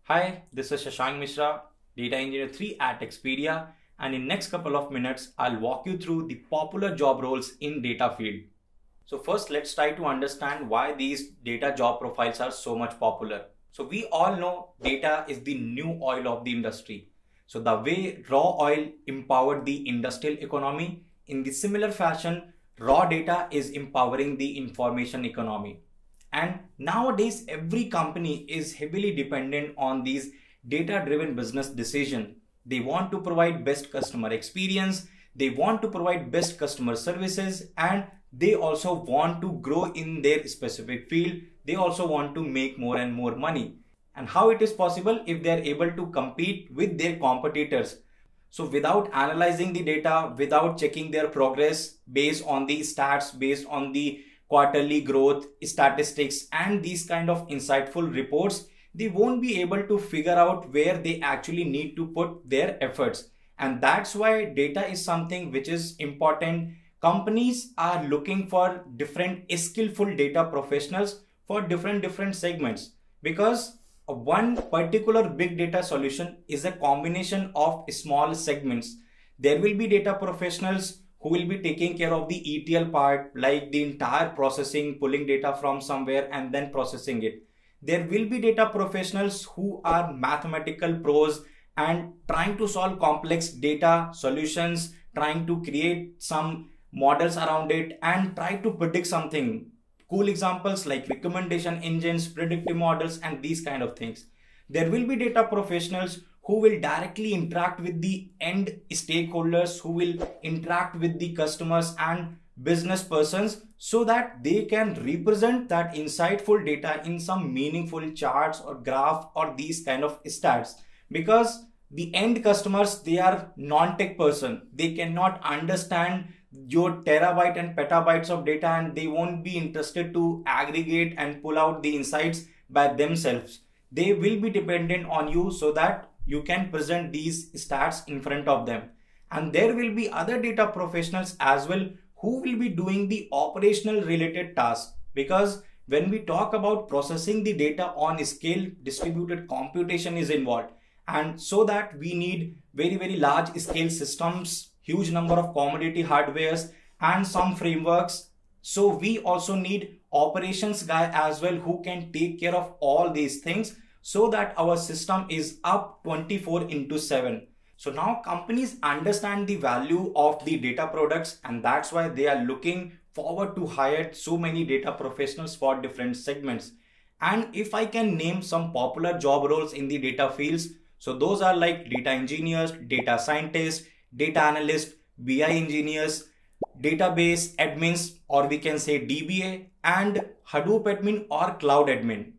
Hi, this is Shashank Mishra, Data Engineer 3 at Expedia, and in next couple of minutes, I'll walk you through the popular job roles in data field. So first, let's try to understand why these data job profiles are so much popular. So we all know data is the new oil of the industry. So the way raw oil empowered the industrial economy, in the similar fashion, raw data is empowering the information economy. And nowadays, every company is heavily dependent on these data-driven business decisions. They want to provide best customer experience, they want to provide best customer services, and they also want to grow in their specific field. They also want to make more and more money. And how it is possible if they are able to compete with their competitors? So without analyzing the data, without checking their progress based on the stats, based on the quarterly growth statistics and these kind of insightful reports, they won't be able to figure out where they actually need to put their efforts. And that's why data is something which is important. Companies are looking for different skillful data professionals for different segments, because one particular big data solution is a combination of small segments. There will be data professionals who will be taking care of the ETL part, like the entire processing, pulling data from somewhere and then processing it. There will be data professionals who are mathematical pros and trying to solve complex data solutions, trying to create some models around it and try to predict something. Cool examples like recommendation engines, predictive models, and these kind of things. There will be data professionals who will directly interact with the end stakeholders, who will interact with the customers and business persons, so that they can represent that insightful data in some meaningful charts or graph or these kind of stats. Because the end customers, they are non-tech person, they cannot understand your terabyte and petabytes of data, and they won't be interested to aggregate and pull out the insights by themselves. They will be dependent on you so that you can present these stats in front of them. And there will be other data professionals as well who will be doing the operational related tasks, because when we talk about processing the data on scale, distributed computation is involved, and so that we need very large scale systems, huge number of commodity hardwares and some frameworks. So we also need operations guy as well who can take care of all these things, so that our system is up 24/7. So now companies understand the value of the data products, and that's why they are looking forward to hire so many data professionals for different segments. And if I can name some popular job roles in the data fields, so those are like data engineers, data scientists, data analyst, BI engineers, database admins, or we can say DBA, and Hadoop admin or cloud admin.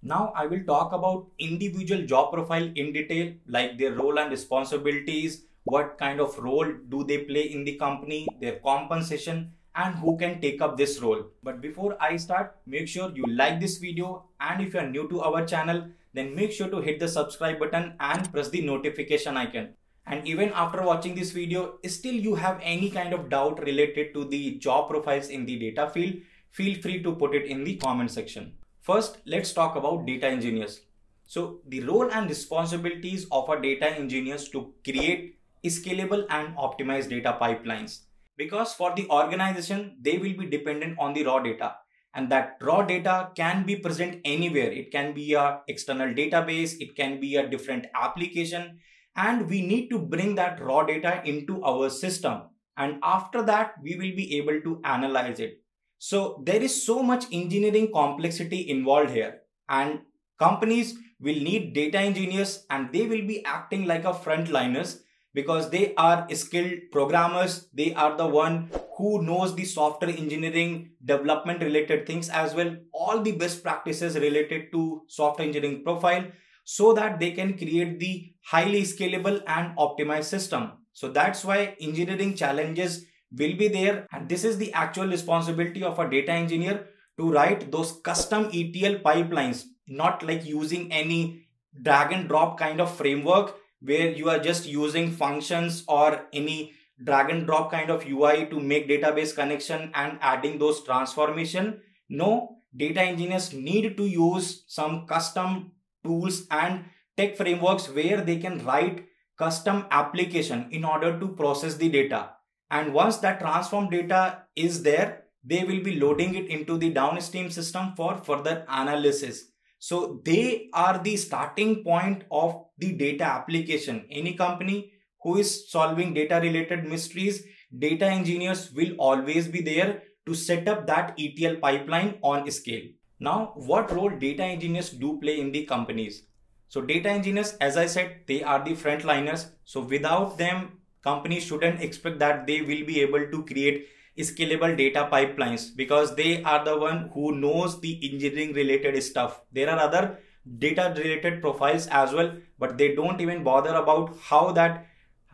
Now I will talk about individual job profile in detail, like their role and responsibilities, what kind of role do they play in the company, their compensation, and who can take up this role. But before I start, make sure you like this video, and if you are new to our channel, then make sure to hit the subscribe button and press the notification icon. And even after watching this video, still you have any kind of doubt related to the job profiles in the data field, feel free to put it in the comment section. First, let's talk about data engineers. So the role and responsibilities of a data engineers to create scalable and optimized data pipelines. Because for the organization, they will be dependent on the raw data, and that raw data can be present anywhere. It can be a external database, it can be a different application, and we need to bring that raw data into our system. And after that, we will be able to analyze it. So there is so much engineering complexity involved here, and companies will need data engineers, and they will be acting like a frontliners, because they are skilled programmers. They are the one who knows the software engineering development related things as well, all the best practices related to software engineering profile, so that they can create the highly scalable and optimized system. So that's why engineering challenges will be there, and this is the actual responsibility of a data engineer, to write those custom ETL pipelines, not like using any drag and drop kind of framework where you are just using functions or any drag and drop kind of UI to make database connection and adding those transformation. No, data engineers need to use some custom tools and tech frameworks where they can write custom application in order to process the data. And once that transformed data is there, they will be loading it into the downstream system for further analysis. So they are the starting point of the data application. Any company who is solving data related mysteries, data engineers will always be there to set up that ETL pipeline on scale. Now, what role data engineers do play in the companies? So data engineers, as I said, they are the frontliners. So without them, companies shouldn't expect that they will be able to create scalable data pipelines, because they are the one who knows the engineering related stuff. There are other data related profiles as well, but they don't even bother about how that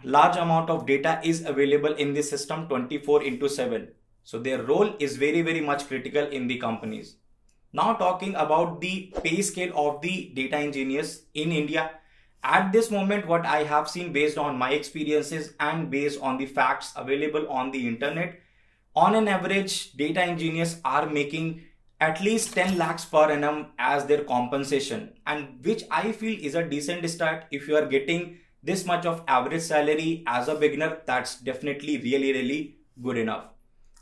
large amount of data is available in the system 24/7. So their role is very much critical in the companies. Now talking about the pay scale of the data engineers in India. At this moment, what I have seen based on my experiences and based on the facts available on the internet, on an average, data engineers are making at least 10 lakhs per annum as their compensation, and which I feel is a decent start. If you are getting this much of average salary as a beginner, that's definitely really good enough.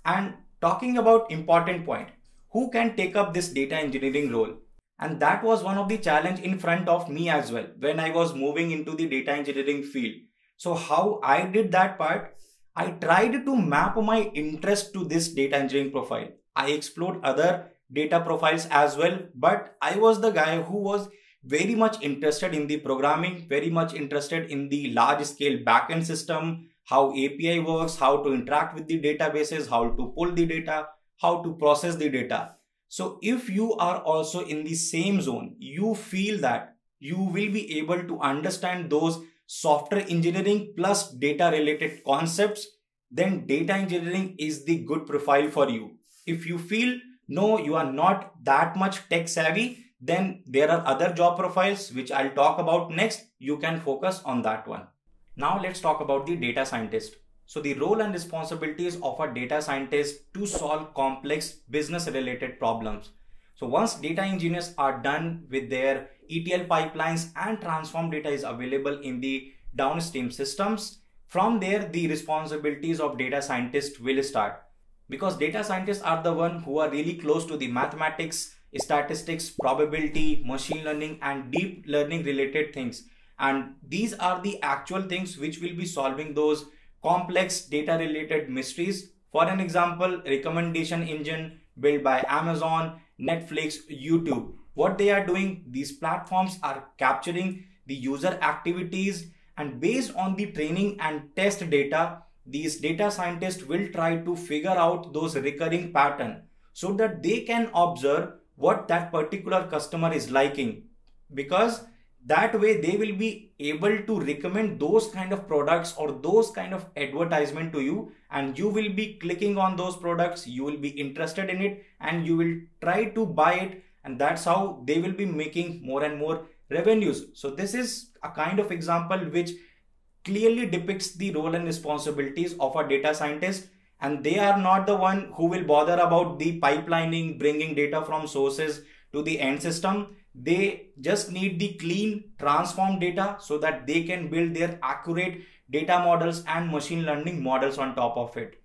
And talking about important point, who can take up this data engineering role? And that was one of the challenge in front of me as well when I was moving into the data engineering field. So how I did that part, I tried to map my interest to this data engineering profile. I explored other data profiles as well, but I was the guy who was very much interested in the programming, very much interested in the large scale backend system, how API works, how to interact with the databases, how to pull the data, how to process the data. So if you are also in the same zone, you feel that you will be able to understand those software engineering plus data related concepts, then data engineering is the good profile for you. If you feel no, you are not that much tech savvy, then there are other job profiles which I'll talk about next. You can focus on that one. Now let's talk about the data scientist. So the role and responsibilities of a data scientist to solve complex business related problems. So once data engineers are done with their ETL pipelines and transform data is available in the downstream systems, from there the responsibilities of data scientists will start. Because data scientists are the one who are really close to the mathematics, statistics, probability, machine learning and deep learning related things. And these are the actual things which will be solving those complex data related mysteries. For an example, recommendation engine built by Amazon, Netflix, YouTube. What they are doing, these platforms are capturing the user activities, and based on the training and test data, these data scientists will try to figure out those recurring patterns so that they can observe what that particular customer is liking, because that way they will be able to recommend those kind of products or those kind of advertisement to you, and you will be clicking on those products, you will be interested in it and you will try to buy it, and that's how they will be making more and more revenues. So this is a kind of example which clearly depicts the role and responsibilities of a data scientist, and they are not the one who will bother about the pipelining, bringing data from sources to the end system. They just need the clean transformed data so that they can build their accurate data models and machine learning models on top of it.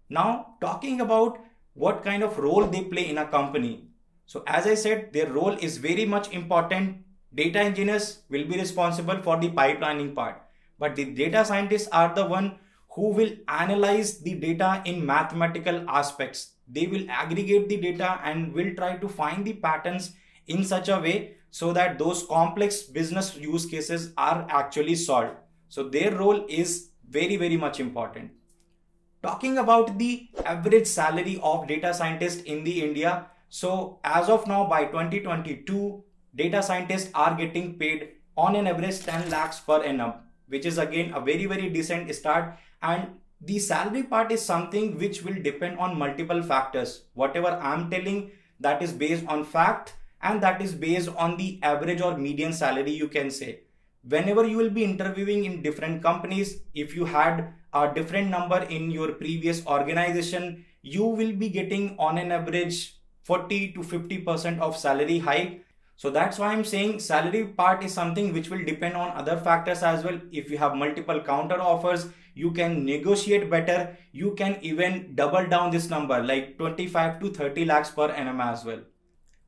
Now talking about what kind of role they play in a company. So as I said, their role is very much important. Data engineers will be responsible for the pipelining part, but the data scientists are the one who will analyze the data in mathematical aspects. They will aggregate the data and will try to find the patterns in such a way so that those complex business use cases are actually solved. So their role is very much important. Talking about the average salary of data scientists in the India. So as of now, by 2022, data scientists are getting paid on an average 10 lakhs per annum, which is again a very decent start. And the salary part is something which will depend on multiple factors. Whatever I'm telling, that is based on fact, and that is based on the average or median salary, you can say. Whenever you will be interviewing in different companies, if you had a different number in your previous organization, you will be getting on an average 40 to 50% of salary hike. So that's why I'm saying salary part is something which will depend on other factors as well. If you have multiple counter offers, you can negotiate better. You can even double down this number like 25 to 30 lakhs per annum as well.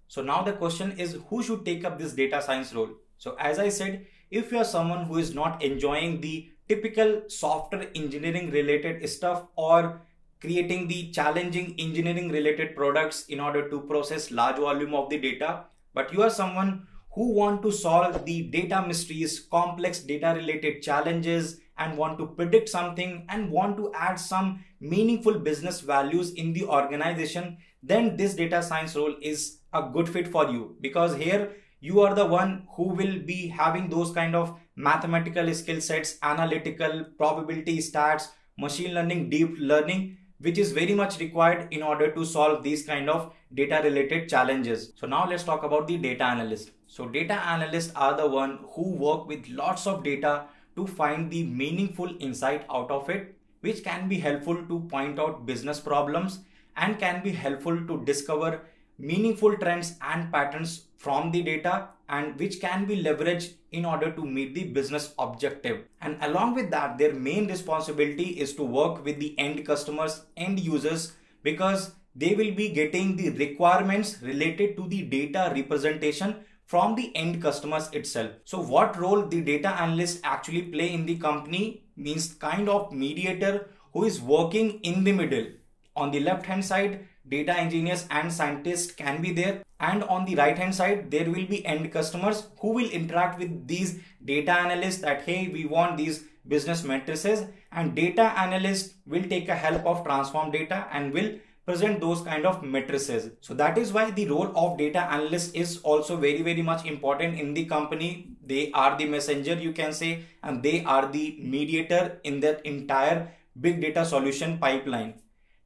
So now the question is, who should take up this data science role? So as I said, if you are someone who is not enjoying the typical software engineering related stuff or creating the challenging engineering related products in order to process large volume of the data, but you are someone who want to solve the data mysteries, complex data related challenges, and want to predict something and want to add some meaningful business values in the organization, then this data science role is a good fit for you, because here you are the one who will be having those kind of mathematical skill sets, analytical, probability stats, machine learning, deep learning, which is very much required in order to solve these kind of data related challenges. So now let's talk about the data analyst. So data analysts are the one who work with lots of data to find the meaningful insight out of it, which can be helpful to point out business problems and can be helpful to discover meaningful trends and patterns from the data, and which can be leveraged in order to meet the business objective. And along with that, their main responsibility is to work with the end customers, end users, because they will be getting the requirements related to the data representation from the end customers itself. So what role the data analyst actually play in the company means kind of mediator who is working in the middle. On the left hand side, data engineers and scientists can be there, and on the right hand side there will be end customers who will interact with these data analysts that hey, we want these business matrices, and data analyst will take a help of transform data and will present those kind of matrices. So that is why the role of data analyst is also very much important in the company. They are the messenger, you can say, and they are the mediator in that entire big data solution pipeline.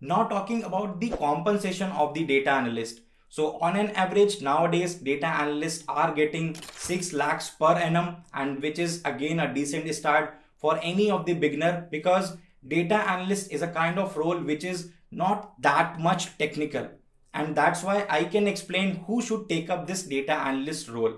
Now talking about the compensation of the data analyst. So on an average nowadays, data analysts are getting 6 lakhs per annum, and which is again a decent start for any of the beginner, because data analyst is a kind of role which is not that much technical, and that's why I can explain who should take up this data analyst role.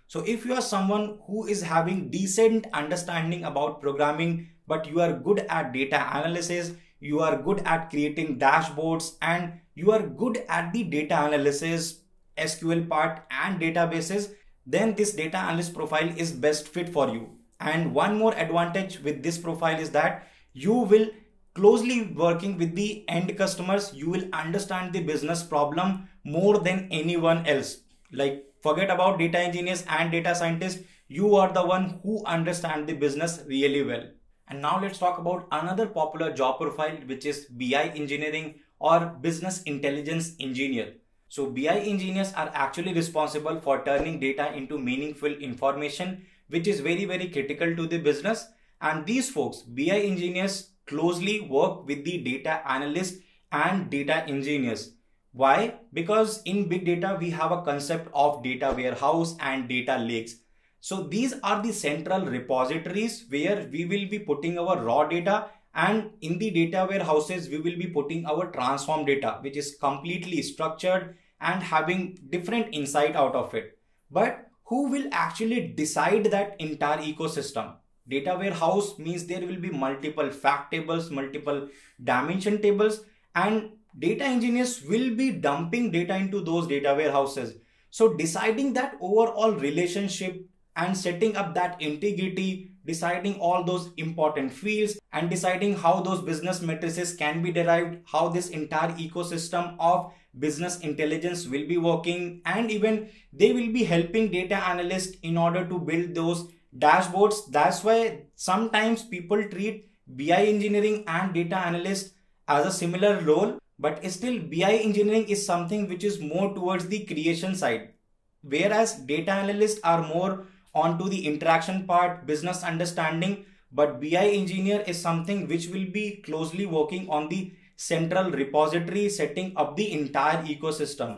So if you are someone who is having decent understanding about programming, but you are good at data analysis, you are good at creating dashboards, and you are good at the data analysis, SQL part and databases, then this data analyst profile is best fit for you. And one more advantage with this profile is that you will closely working with the end customers. You will understand the business problem more than anyone else. Like forget about data engineers and data scientists, you are the one who understand the business really well. And now let's talk about another popular job profile, which is BI engineering or business intelligence engineer. So BI engineers are actually responsible for turning data into meaningful information, which is very critical to the business. And these folks, BI engineers, closely work with the data analysts and data engineers. Why? Because in big data, we have a concept of data warehouse and data lakes. So these are the central repositories where we will be putting our raw data, and in the data warehouses, we will be putting our transform data, which is completely structured and having different insight out of it. But who will actually decide that entire ecosystem? Data warehouse means there will be multiple fact tables, multiple dimension tables, and data engineers will be dumping data into those data warehouses. So deciding that overall relationship and setting up that integrity, deciding all those important fields, and deciding how those business matrices can be derived, how this entire ecosystem of business intelligence will be working, and even they will be helping data analysts in order to build those dashboards. That's why sometimes people treat BI engineering and data analyst as a similar role, but still BI engineering is something which is more towards the creation side, whereas data analysts are more onto the interaction part, business understanding, but BI engineer is something which will be closely working on the central repository, setting up the entire ecosystem.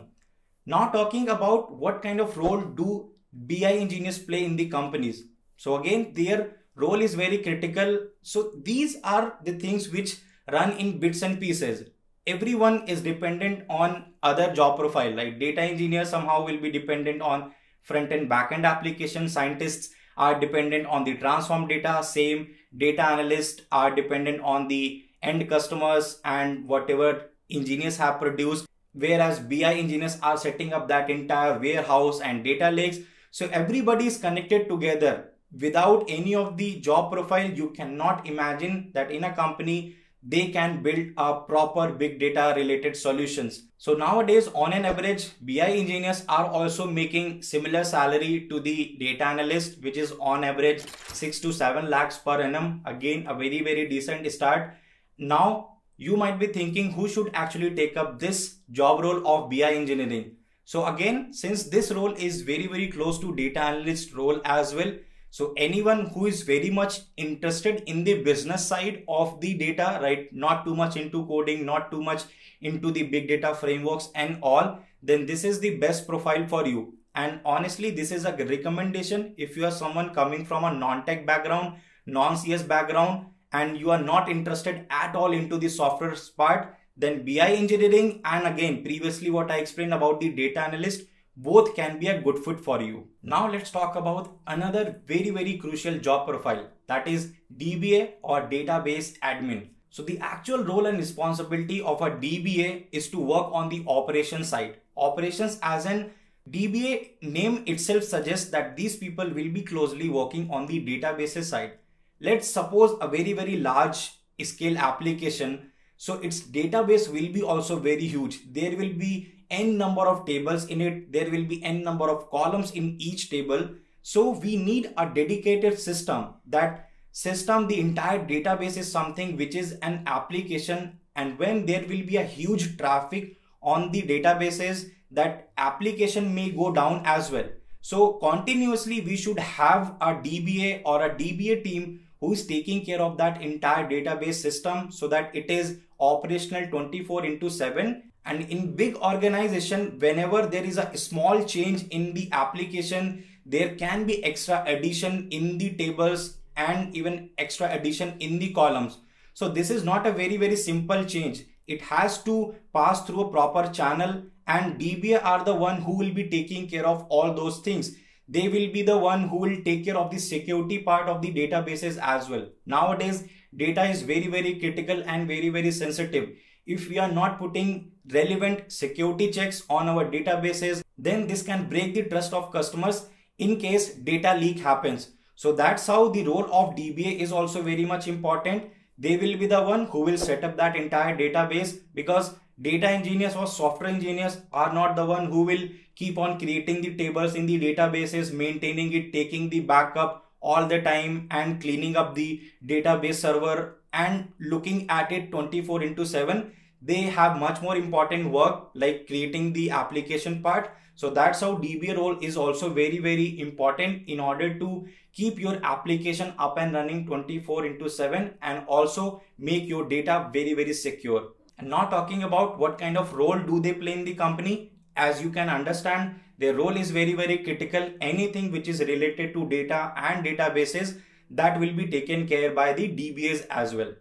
Now talking about what kind of role do BI engineers play in the companies. So again, their role is very critical. So these are the things which run in bits and pieces. Everyone is dependent on other job profile, like data engineer somehow will be dependent on front-end, back-end application scientists are dependent on the transform data. Same data analysts are dependent on the end customers and whatever engineers have produced. Whereas BI engineers are setting up that entire warehouse and data lakes. So everybody is connected together. Without any of the job profile, you cannot imagine that in a company they can build a proper big data related solutions. So nowadays, on an average, BI engineers are also making similar salary to the data analyst, which is on average 6 to 7 lakhs per annum. Again, a very decent start. Now you might be thinking, who should actually take up this job role of BI engineering? So again, since this role is very close to data analyst role as well, so anyone who is very much interested in the business side of the data, right, not too much into coding, not too much into the big data frameworks and all, then this is the best profile for you. And honestly, this is a recommendation if you are someone coming from a non-tech background, non-CS background, and you are not interested at all into the software part, then BI engineering and again previously what I explained about the data analyst, both can be a good fit for you. Now let's talk about another very crucial job profile, that is DBA or database admin. So the actual role and responsibility of a DBA is to work on the operations side. Operations as an DBA name itself suggests that these people will be closely working on the databases side. Let's suppose a very large scale application. So its database will be also very huge. There will be n number of tables in it. There will be n number of columns in each table. So we need a dedicated system. That system, the entire database is something which is an application. And when there will be a huge traffic on the databases, that application may go down as well. So continuously we should have a DBA or a DBA team who is taking care of that entire database system so that it is operational 24/7. And in big organization, whenever there is a small change in the application, there can be extra addition in the tables and even extra addition in the columns. So this is not a very simple change. It has to pass through a proper channel, and DBA are the one who will be taking care of all those things. They will be the one who will take care of the security part of the databases as well. Nowadays, data is very critical and very sensitive. If we are not putting relevant security checks on our databases, then this can break the trust of customers in case data leak happens. So that's how the role of DBA is also very much important. They will be the one who will set up that entire database, because data engineers or software engineers are not the one who will keep on creating the tables in the databases, maintaining it, taking the backup all the time and cleaning up the database server and looking at it 24/7. They have much more important work like creating the application part. So that's how DBA role is also very important in order to keep your application up and running 24/7 and also make your data very secure. And not talking about what kind of role do they play in the company. As you can understand, their role is very critical. Anything which is related to data and databases, that will be taken care by the DBAs as well.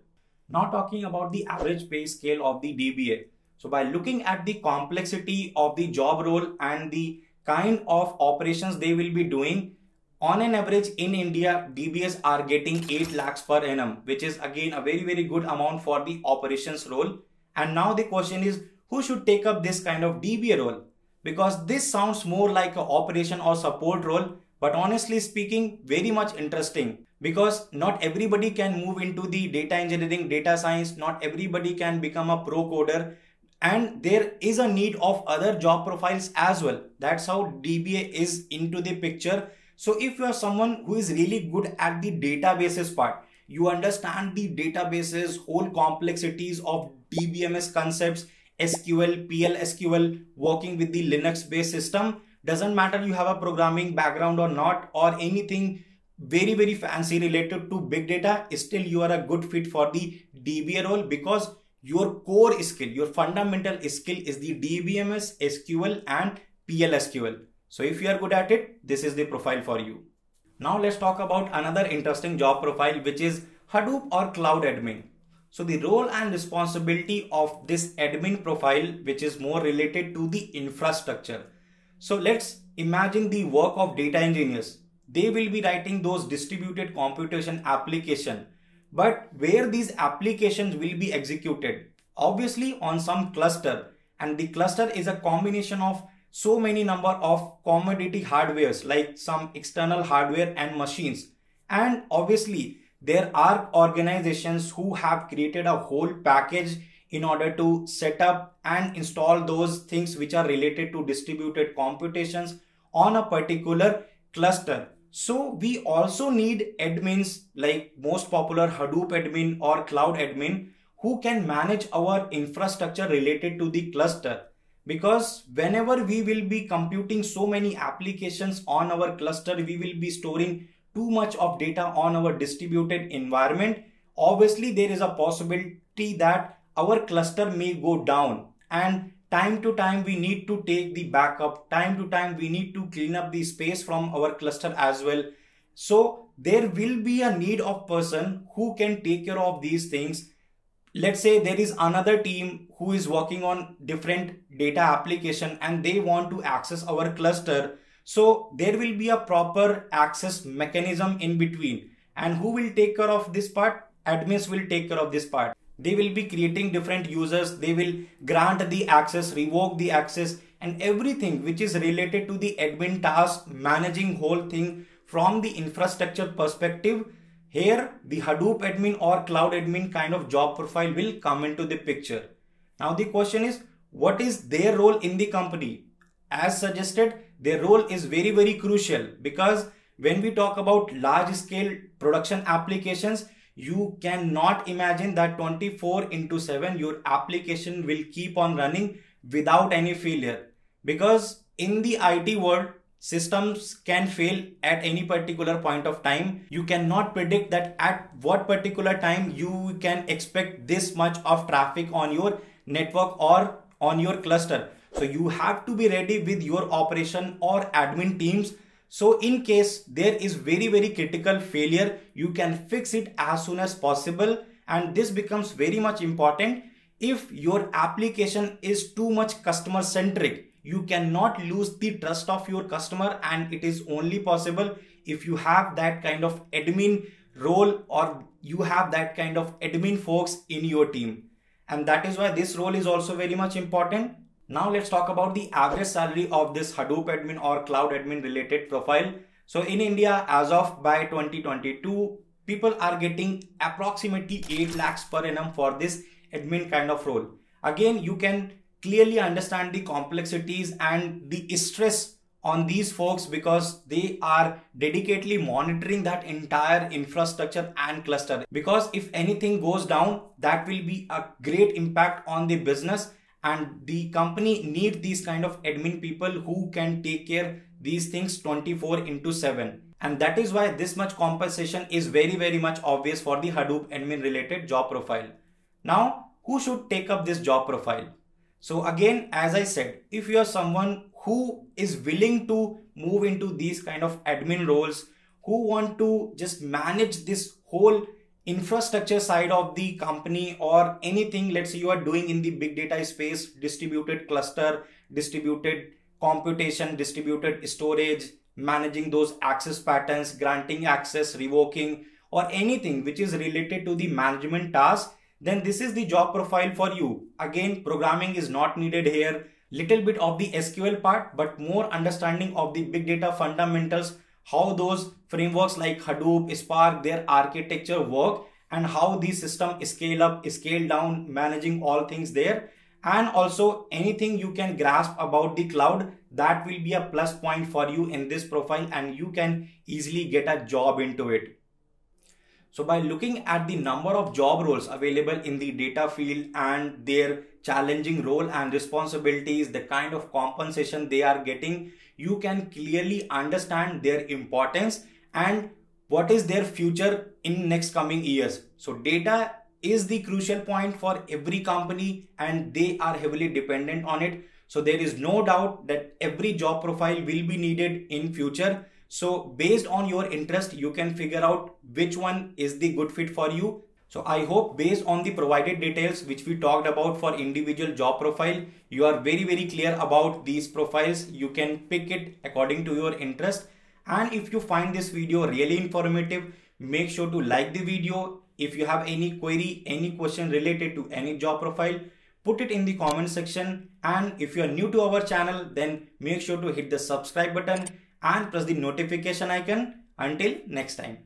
Now talking about the average pay scale of the DBA. So by looking at the complexity of the job role and the kind of operations they will be doing, on an average in India, DBAs are getting 8 lakhs per annum, which is again a very good amount for the operations role. And now the question is, who should take up this kind of DBA role? Because this sounds more like an operation or support role, but honestly speaking, very much interesting, because not everybody can move into the data engineering, data science. Not everybody can become a pro coder, and there is a need of other job profiles as well. That's how DBA is into the picture. So if you are someone who is really good at the databases part, you understand the databases, whole complexities of DBMS concepts, SQL, PL/SQL, working with the Linux based system, doesn't matter you have a programming background or not, or anything very fancy related to big data, still you are a good fit for the DBA role, because your core skill, your fundamental skill is the DBMS, SQL and PL/SQL. So if you are good at it, this is the profile for you. Now let's talk about another interesting job profile, which is Hadoop or cloud admin. So the role and responsibility of this admin profile, which is more related to the infrastructure. So let's imagine the work of data engineers. They will be writing those distributed computation application, but where these applications will be executed, obviously on some cluster, and the cluster is a combination of so many number of commodity hardwares like some external hardware and machines. And obviously there are organizations who have created a whole package in order to set up and install those things which are related to distributed computations on a particular cluster. So we also need admins like most popular Hadoop admin or cloud admin who can manage our infrastructure related to the cluster. Because whenever we will be computing so many applications on our cluster, we will be storing too much of data on our distributed environment. Obviously, there is a possibility that our cluster may go down, and time to time we need to take the backup, time to time we need to clean up the space from our cluster as well. So there will be a need of person who can take care of these things. Let's say there is another team who is working on different data application and they want to access our cluster. So there will be a proper access mechanism in between. And who will take care of this part? Admins will take care of this part. They will be creating different users. They will grant the access, revoke the access, and everything which is related to the admin task, managing whole thing from the infrastructure perspective. Here, the Hadoop admin or cloud admin kind of job profile will come into the picture. Now the question is, what is their role in the company? As suggested, their role is very, very crucial, because when we talk about large scale production applications, you cannot imagine that 24/7 your application will keep on running without any failure. Because in the IT world, systems can fail at any particular point of time. You cannot predict that at what particular time you can expect this much of traffic on your network or on your cluster. So you have to be ready with your operation or admin teams. So in case there is very, very critical failure, you can fix it as soon as possible. And this becomes very much important if your application is too much customer centric. You cannot lose the trust of your customer, and it is only possible if you have that kind of admin role or you have that kind of admin folks in your team. And that is why this role is also very much important. Now let's talk about the average salary of this Hadoop admin or cloud admin related profile. So in India, as of by 2022, people are getting approximately 8 lakhs per annum for this admin kind of role. Again, you can clearly understand the complexities and the stress on these folks, because they are dedicatedly monitoring that entire infrastructure and cluster. Because if anything goes down, that will be a great impact on the business, and the company need these kind of admin people who can take care these things 24/7. And that is why this much compensation is very, very much obvious for the Hadoop admin related job profile. Now, who should take up this job profile? So again, as I said, if you are someone who is willing to move into these kind of admin roles, who want to just manage this whole infrastructure side of the company or anything, let's say you are doing in the big data space, distributed cluster, distributed computation, distributed storage, managing those access patterns, granting access, revoking, or anything which is related to the management task, then this is the job profile for you. Again, programming is not needed here. Little bit of the SQL part, but more understanding of the big data fundamentals, how those frameworks like Hadoop, Spark, their architecture work, and how the system scale up, scale down, managing all things there. And also anything you can grasp about the cloud, that will be a plus point for you in this profile, and you can easily get a job into it. So by looking at the number of job roles available in the data field and their challenging role and responsibilities, the kind of compensation they are getting, you can clearly understand their importance and what is their future in next coming years. So data is the crucial point for every company and they are heavily dependent on it. So there is no doubt that every job profile will be needed in future. So based on your interest, you can figure out which one is the good fit for you. So I hope based on the provided details which we talked about for individual job profile, you are very clear about these profiles. You can pick it according to your interest. And if you find this video really informative, make sure to like the video. If you have any query, any question related to any job profile, put it in the comment section. And if you are new to our channel, then make sure to hit the subscribe button and press the notification icon. Until next time.